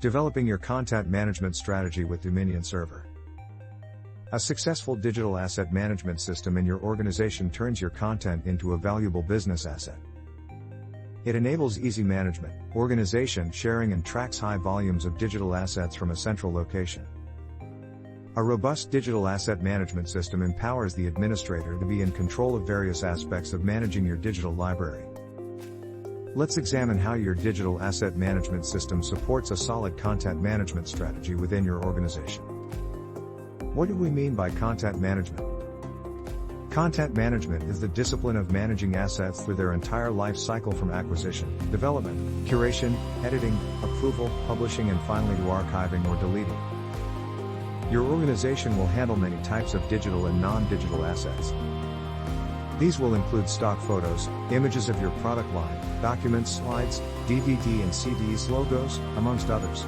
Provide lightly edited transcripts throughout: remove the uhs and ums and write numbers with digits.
Developing your content management strategy with Daminion Server. A successful digital asset management system in your organization turns your content into a valuable business asset. It enables easy management, organization, sharing, and tracks high volumes of digital assets from a central location. A robust digital asset management system empowers the administrator to be in control of various aspects of managing your digital library. Let's examine how your digital asset management system supports a solid content management strategy within your organization. What do we mean by content management? Content management is the discipline of managing assets through their entire life cycle, from acquisition, development, curation, editing, approval, publishing, and finally to archiving or deleting. Your organization will handle many types of digital and non-digital assets. These will include stock photos, images of your product line, documents, slides, DVD and CDs, logos, amongst others.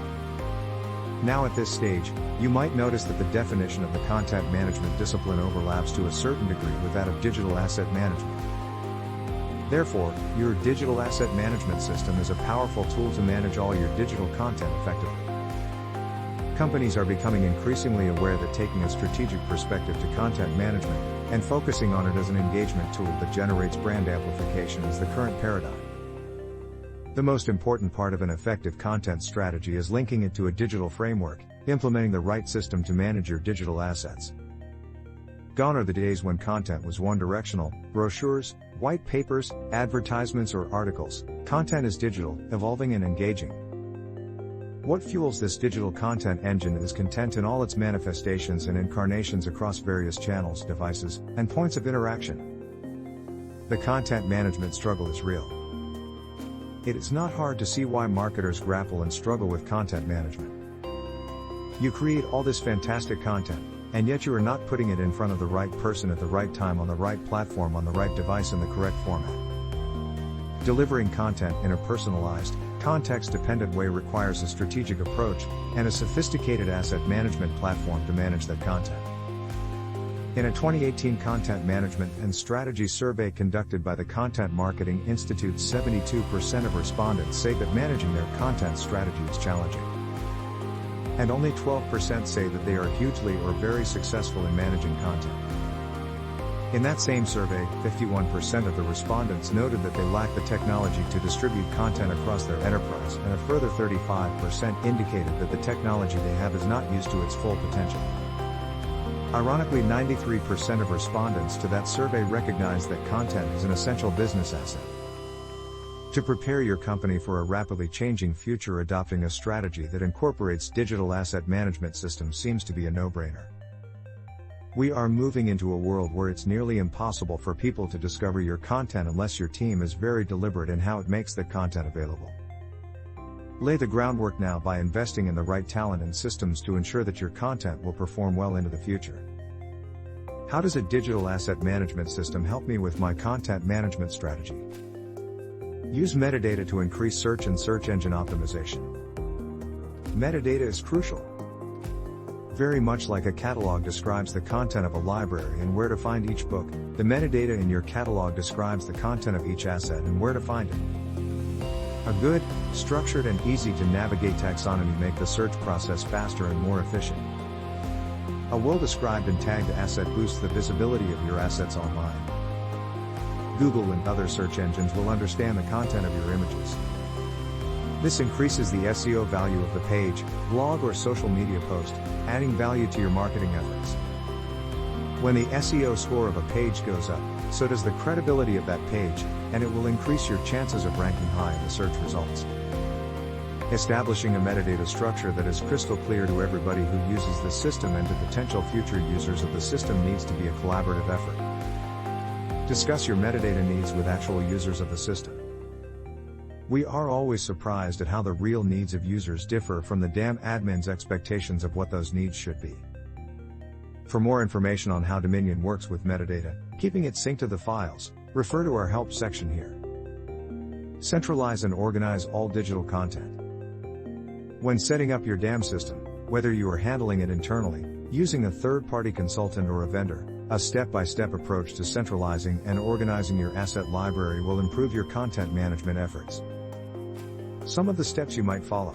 Now at this stage, you might notice that the definition of the content management discipline overlaps to a certain degree with that of digital asset management. Therefore, your digital asset management system is a powerful tool to manage all your digital content effectively. Companies are becoming increasingly aware that taking a strategic perspective to content management and focusing on it as an engagement tool that generates brand amplification is the current paradigm. The most important part of an effective content strategy is linking it to a digital framework, implementing the right system to manage your digital assets. Gone are the days when content was one-directional: brochures, white papers, advertisements, or articles. Content is digital, evolving and engaging. What fuels this digital content engine is content in all its manifestations and incarnations across various channels, devices, and points of interaction. The content management struggle is real. It is not hard to see why marketers grapple and struggle with content management. You create all this fantastic content, and yet you are not putting it in front of the right person at the right time on the right platform on the right device in the correct format. Delivering content in a personalized, context-dependent way requires a strategic approach and a sophisticated asset management platform to manage that content. In a 2018 content management and strategy survey conducted by the Content Marketing Institute, 72% of respondents say that managing their content strategy is challenging. And only 12% say that they are hugely or very successful in managing content. In that same survey, 51% of the respondents noted that they lack the technology to distribute content across their enterprise, and a further 35% indicated that the technology they have is not used to its full potential. Ironically, 93% of respondents to that survey recognized that content is an essential business asset. To prepare your company for a rapidly changing future, adopting a strategy that incorporates digital asset management systems seems to be a no-brainer. We are moving into a world where it's nearly impossible for people to discover your content unless your team is very deliberate in how it makes that content available. Lay the groundwork now by investing in the right talent and systems to ensure that your content will perform well into the future. How does a digital asset management system help me with my content management strategy? Use metadata to increase search and search engine optimization. Metadata is crucial. Very much like a catalog describes the content of a library and where to find each book, the metadata in your catalog describes the content of each asset and where to find it. A good, structured, and easy to navigate taxonomy make the search process faster and more efficient. A well-described and tagged asset boosts the visibility of your assets online. Google and other search engines will understand the content of your images. This increases the SEO value of the page, blog, or social media post, adding value to your marketing efforts. When the SEO score of a page goes up, so does the credibility of that page, and it will increase your chances of ranking high in the search results. Establishing a metadata structure that is crystal clear to everybody who uses the system and to potential future users of the system needs to be a collaborative effort. Discuss your metadata needs with actual users of the system. We are always surprised at how the real needs of users differ from the damn admin's expectations of what those needs should be. For more information on how Daminion works with metadata, keeping it synced to the files, refer to our help section here. Centralize and organize all digital content. When setting up your DAM system, whether you are handling it internally, using a third-party consultant or a vendor, a step-by-step approach to centralizing and organizing your asset library will improve your content management efforts. Some of the steps you might follow.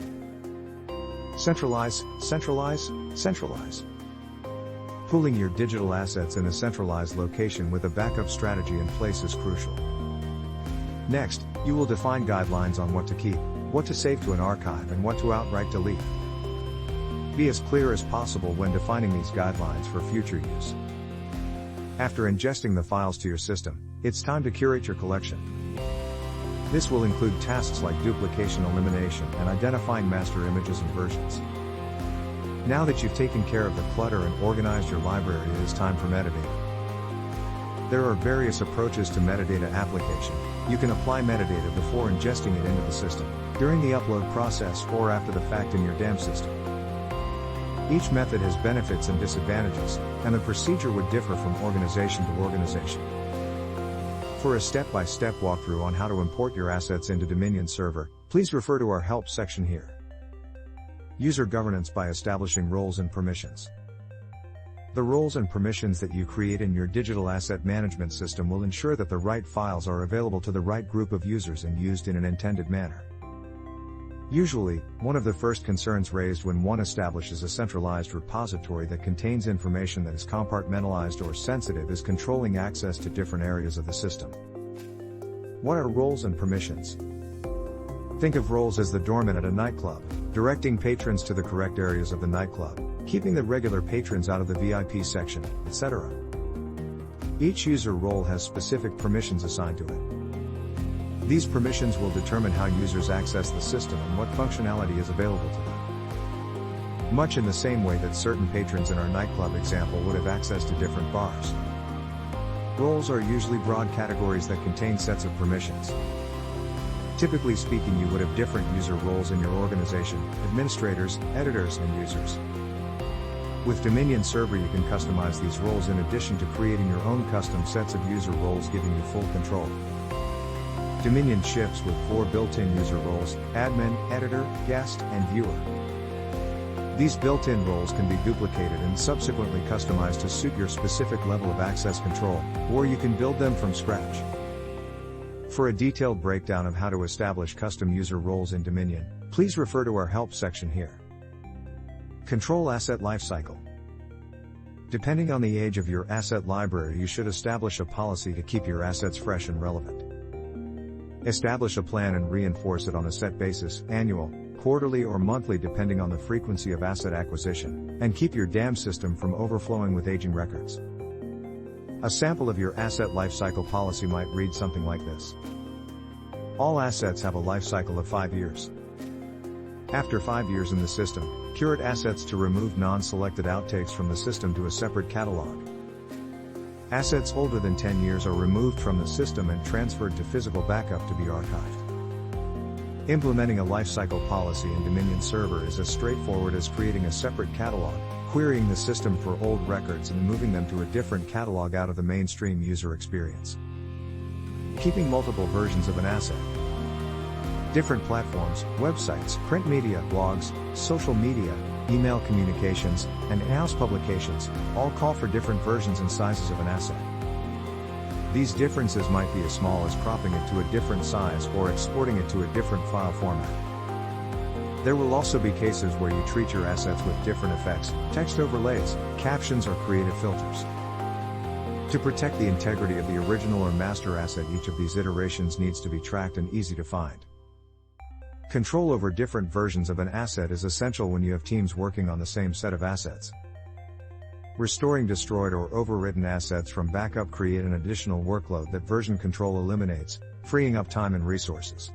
Centralize, centralize, centralize. Pooling your digital assets in a centralized location with a backup strategy in place is crucial. Next, you will define guidelines on what to keep, what to save to an archive, and what to outright delete. Be as clear as possible when defining these guidelines for future use. After ingesting the files to your system, it's time to curate your collection. This will include tasks like duplication elimination and identifying master images and versions. Now that you've taken care of the clutter and organized your library, it is time for metadata. There are various approaches to metadata application. You can apply metadata before ingesting it into the system, during the upload process, or after the fact in your DAM system. Each method has benefits and disadvantages, and the procedure would differ from organization to organization. For a step-by-step walkthrough on how to import your assets into Daminion Server, please refer to our help section here. User governance by establishing roles and permissions. The roles and permissions that you create in your digital asset management system will ensure that the right files are available to the right group of users and used in an intended manner. Usually, one of the first concerns raised when one establishes a centralized repository that contains information that is compartmentalized or sensitive is controlling access to different areas of the system. What are roles and permissions? Think of roles as the doorman at a nightclub, directing patrons to the correct areas of the nightclub, keeping the regular patrons out of the VIP section, etc. Each user role has specific permissions assigned to it. These permissions will determine how users access the system and what functionality is available to them. Much in the same way that certain patrons in our nightclub example would have access to different bars. Roles are usually broad categories that contain sets of permissions. Typically speaking, you would have different user roles in your organization: administrators, editors, and users. With Daminion Server, you can customize these roles in addition to creating your own custom sets of user roles, giving you full control. Daminion ships with 4 built-in user roles: admin, editor, guest, and viewer. These built-in roles can be duplicated and subsequently customized to suit your specific level of access control, or you can build them from scratch. For a detailed breakdown of how to establish custom user roles in Daminion, please refer to our help section here. Control asset lifecycle. Depending on the age of your asset library, you should establish a policy to keep your assets fresh and relevant. Establish a plan and reinforce it on a set basis, annual, quarterly, or monthly depending on the frequency of asset acquisition, and keep your DAM system from overflowing with aging records. A sample of your asset lifecycle policy might read something like this. All assets have a lifecycle of 5 years. After 5 years in the system, curate assets to remove non-selected outtakes from the system to a separate catalog. Assets older than 10 years are removed from the system and transferred to physical backup to be archived. Implementing a lifecycle policy in Daminion Server is as straightforward as creating a separate catalog, querying the system for old records, and moving them to a different catalog out of the mainstream user experience. Keeping multiple versions of an asset. Different platforms, websites, print media, blogs, social media, email communications, and in-house publications all call for different versions and sizes of an asset. These differences might be as small as cropping it to a different size or exporting it to a different file format. There will also be cases where you treat your assets with different effects, text overlays, captions, or creative filters. To protect the integrity of the original or master asset, each of these iterations needs to be tracked and easy to find. Control over different versions of an asset is essential when you have teams working on the same set of assets. Restoring destroyed or overwritten assets from backup create an additional workload that version control eliminates, freeing up time and resources.